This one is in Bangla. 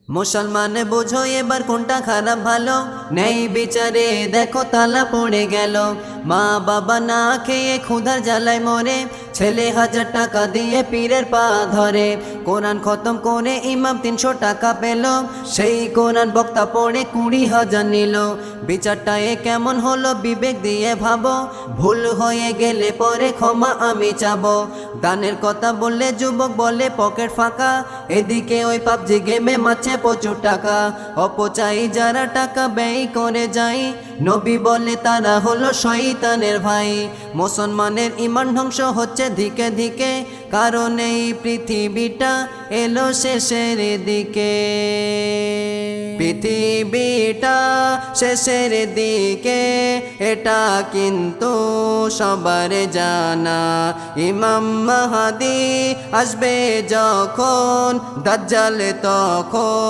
মুসলমান বুঝো এবার কোনটা খারাপ ভালো, নেই বিচারে দেখো তালা পড়ে গেল। মা বাবা না খেয়ে ক্ষুধার জ্বালায় মরে, ছেলে 1000 টাকা দিয়ে পীরের পা ধরে। কোরআন খতম করে ইমাম 300 টাকা পেল, সেই কোরআন বক্তা পড়ে 20,000 নিল। বিচারটা এ কেমন হলো বিবেক দিয়ে ভাবো, ভুল হয়ে গেলে পরে ক্ষমা আমি চাবো। দানের কথা বললে যুবক বলে পকেট ফাঁকা, এদিকে ওই পাবজি গেমে মাছে প্রচুর টাকা। অপচয় যারা টাকা ব্যয় করে যায়, নবী বলে তারা হলো শয়তানের ভাই। মুসলমানের ঈমান ধ্বংস হচ্ছে ধিকে ধিকে, কারণ এই পৃথিবীটা এলো শেষের দিকে। পৃথিবীটা শেষের দিকে এটা কিন্তু সবার জানা। ইমাম মাহদী আসবে যখন, দাজ্জাল তখন